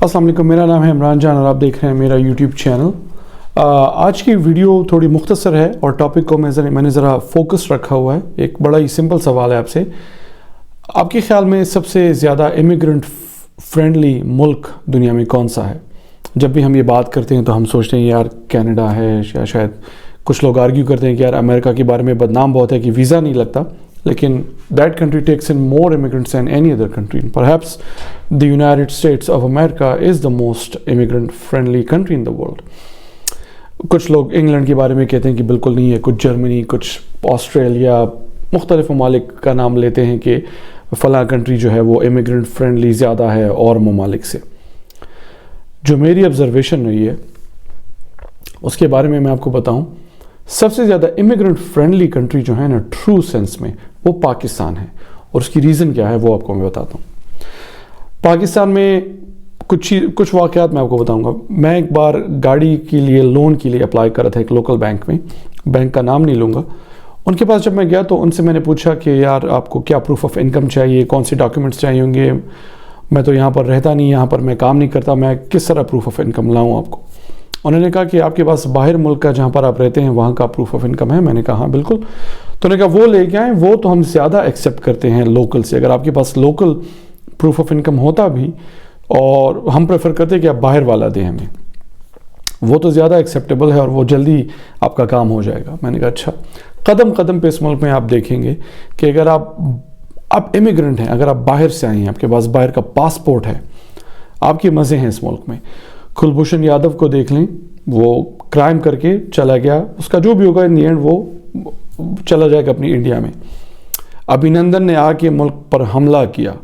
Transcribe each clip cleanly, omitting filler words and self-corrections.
अस्सलाम वालेकुम, मेरा नाम है इमरान जान और आप देख रहे हैं मेरा यूट्यूब चैनल। आज की वीडियो थोड़ी मुख्तसर है और टॉपिक को मैंने ज़रा फोकस रखा हुआ है। एक बड़ा ही सिंपल सवाल है आपसे, आपके ख्याल में सबसे ज़्यादा इमिग्रेंट फ्रेंडली मुल्क दुनिया में कौन सा है? जब भी हम ये बात करते हैं तो हम सोचते हैं यार कनाडा है, या शायद कुछ लोग आर्ग्यू करते हैं कि यार अमेरिका के बारे में बदनाम बहुत है कि वीज़ा नहीं लगता, लेकिन that country takes in more immigrants than any other country. Perhaps the United States of America is the most immigrant friendly country in the world. कुछ लोग इंग्लैंड के बारे में कहते हैं कि बिल्कुल नहीं है, कुछ जर्मनी, कुछ ऑस्ट्रेलिया, मुख्तलिफ ममालिक का नाम लेते हैं कि फ़लाँ कंट्री जो है वो इमिग्रेंट फ्रेंडली ज़्यादा है और ममालिक से। जो मेरी ऑब्जर्वेशन रही है उसके बारे में मैं आपको बताऊं, सबसे ज़्यादा इमिग्रेंट फ्रेंडली कंट्री जो है ना ट्रू सेंस में वो पाकिस्तान है। और उसकी रीज़न क्या है वो आपको मैं बताता हूँ। पाकिस्तान में कुछ वाक़यात मैं आपको बताऊंगा। मैं एक बार गाड़ी के लिए लोन के लिए अप्लाई कर रहा था एक लोकल बैंक में, बैंक का नाम नहीं लूँगा। उनके पास जब मैं गया तो उनसे मैंने पूछा कि यार आपको क्या प्रूफ ऑफ इनकम चाहिए, कौन से डॉक्यूमेंट्स चाहिए होंगे, मैं तो यहाँ पर रहता नहीं, यहाँ पर मैं काम नहीं करता, मैं किस तरह प्रूफ ऑफ इनकम लाऊँ आपको। उन्होंने कहा कि आपके पास बाहर मुल्क का जहाँ पर आप रहते हैं वहाँ का प्रूफ ऑफ इनकम है? मैंने कहा हाँ बिल्कुल। तो उन्होंने कहा वो लेके आएँ, वो तो हम ज़्यादा एक्सेप्ट करते हैं लोकल से। अगर आपके पास लोकल प्रूफ ऑफ इनकम होता भी, और हम प्रेफर करते हैं कि आप बाहर वाला दें हमें, वो तो ज़्यादा एक्सेप्टेबल है और वो जल्दी आपका काम हो जाएगा। मैंने कहा अच्छा। कदम कदम पे इस मुल्क में आप देखेंगे कि अगर आप इमिग्रेंट हैं, अगर आप बाहर से आए हैं, आपके पास बाहर का पासपोर्ट है, आपके मज़े हैं इस मुल्क में। कुलभूषण यादव को देख लें, वो क्राइम करके चला गया, उसका जो भी होगा इन दी एंड वो चला जाएगा अपनी इंडिया में। अभिनंदन ने आके मुल्क पर हमला किया,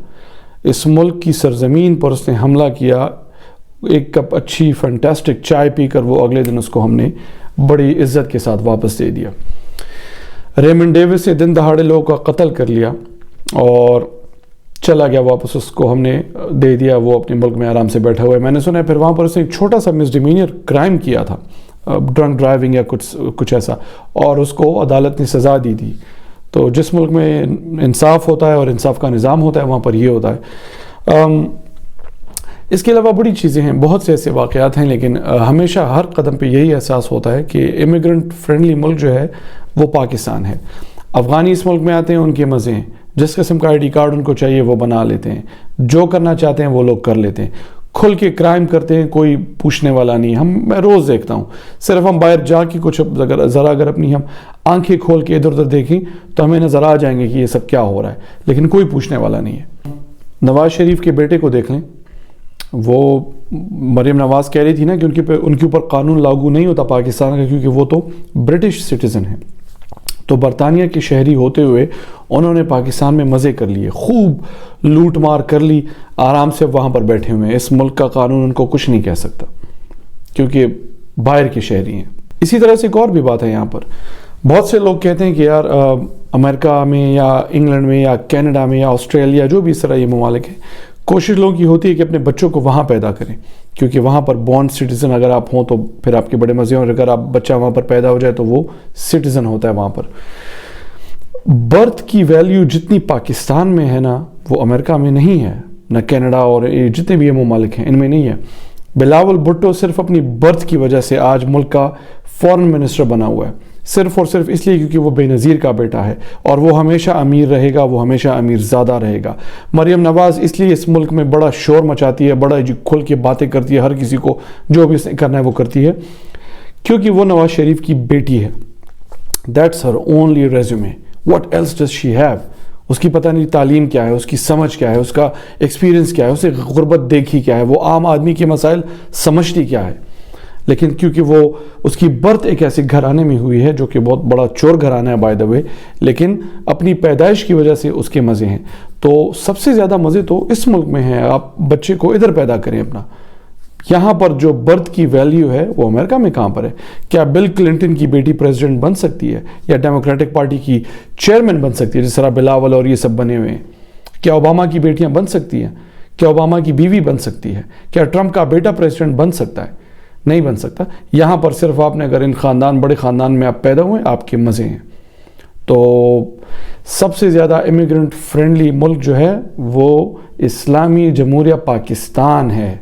इस मुल्क की सरजमीन पर उसने हमला किया। एक कप अच्छी फैंटास्टिक चाय पीकर वो अगले दिन उसको हमने बड़ी इज्जत के साथ वापस दे दिया। रेमंड डेविस ने दिन दहाड़े लोगों का कत्ल कर लिया और चला गया वापस, उसको हमने दे दिया, वो अपने मुल्क में आराम से बैठा हुआ है। मैंने सुना है फिर वहाँ पर उसने एक छोटा सा मिसडिमीनियर क्राइम किया था, ड्रंक ड्राइविंग या कुछ ऐसा, और उसको अदालत ने सज़ा दी थी। तो जिस मुल्क में इंसाफ होता है और इंसाफ का निज़ाम होता है वहाँ पर ये होता है। इसके अलावा बड़ी चीज़ें हैं, बहुत से ऐसे वाक़यात हैं, लेकिन हमेशा हर कदम पे यही एहसास होता है कि इमिग्रेंट फ्रेंडली मुल्क जो है वो पाकिस्तान है। अफ़गानी इस मुल्क में आते हैं, उनके मज़े हैं, जिस किस्म का आईडी कार्ड उनको चाहिए वो बना लेते हैं, जो करना चाहते हैं वो लोग कर लेते हैं, खुल के क्राइम करते हैं, कोई पूछने वाला नहीं। मैं रोज़ देखता हूँ, सिर्फ हम बाहर जाके कुछ अगर अपनी हम आंखें खोल के इधर उधर देखें तो हमें नज़र आ जाएंगे कि ये सब क्या हो रहा है, लेकिन कोई पूछने वाला नहीं है। नवाज़ शरीफ के बेटे को देख लें, वो मरीम नवाज़ कह रही थी ना कि उनके ऊपर कानून लागू नहीं होता पाकिस्तान का, क्योंकि वो तो ब्रिटिश सिटीज़न है। तो बरतानिया के शहरी होते हुए उन्होंने पाकिस्तान में मज़े कर लिए, खूब लूट मार कर ली, आराम से वहाँ पर बैठे हुए हैं। इस मुल्क का कानून उनको कुछ नहीं कह सकता क्योंकि बाहर के शहरी हैं। इसी तरह से एक और भी बात है, यहाँ पर बहुत से लोग कहते हैं कि यार अमेरिका में या इंग्लैंड में या कनाडा में या ऑस्ट्रेलिया, जो भी इस तरह ये ममालिक है, कोशिश लोगों की होती है कि अपने बच्चों को वहाँ पैदा करें, क्योंकि वहाँ पर बॉर्न सिटीज़न अगर आप हों तो फिर आपके बड़े मज़े हैं, और अगर आप बच्चा वहाँ पर पैदा हो जाए तो वो सिटीज़न होता है वहाँ पर। बर्थ की वैल्यू जितनी पाकिस्तान में है ना, वो अमेरिका में नहीं है, ना कनाडा और जितने भी ये ममालिक हैं इनमें नहीं है। बिलावल भुट्टो सिर्फ अपनी बर्थ की वजह से आज मुल्क का फॉरेन मिनिस्टर बना हुआ है, सिर्फ और सिर्फ इसलिए क्योंकि वो बेनज़ीर का बेटा है, और वो हमेशा अमीर रहेगा, वो हमेशा अमीर ज़्यादा रहेगा। मरीम नवाज़ इसलिए इस मुल्क में बड़ा शोर मचाती है, बड़ा खुल के बातें करती है, हर किसी को जो भी करना है वो करती है, क्योंकि वो नवाज शरीफ की बेटी है। That's her only resume, what else does she have. उसकी पता नहीं तालीम क्या है, उसकी समझ क्या है, उसका एक्सपीरियंस क्या है, उसे गुर्बत देखी क्या है, वो आम आदमी के मसाइल समझती क्या है। लेकिन क्योंकि वो उसकी बर्थ एक ऐसे घराने में हुई है जो कि बहुत बड़ा चोर घराना है बाय द वे, लेकिन अपनी पैदाइश की वजह से उसके मज़े हैं। तो सबसे ज़्यादा मज़े तो इस मुल्क में हैं। आप बच्चे को इधर पैदा करें अपना, यहाँ पर जो बर्थ की वैल्यू है वो अमेरिका में कहाँ पर है? क्या बिल क्लिंटन की बेटी प्रेसिडेंट बन सकती है, या डेमोक्रेटिक पार्टी की चेयरमैन बन सकती है जिस तरह बिलावल और ये सब बने हुए हैं? क्या ओबामा की बेटियाँ बन सकती हैं? क्या ओबामा की बीवी बन सकती है? क्या ट्रंप का बेटा प्रेसिडेंट बन सकता है? नहीं बन सकता। यहाँ पर सिर्फ आपने अगर इन बड़े ख़ानदान में आप पैदा हुए, आपके मज़े हैं। तो सबसे ज़्यादा इमिग्रेंट फ्रेंडली मुल्क जो है वो इस्लामी जमहूरिया पाकिस्तान है।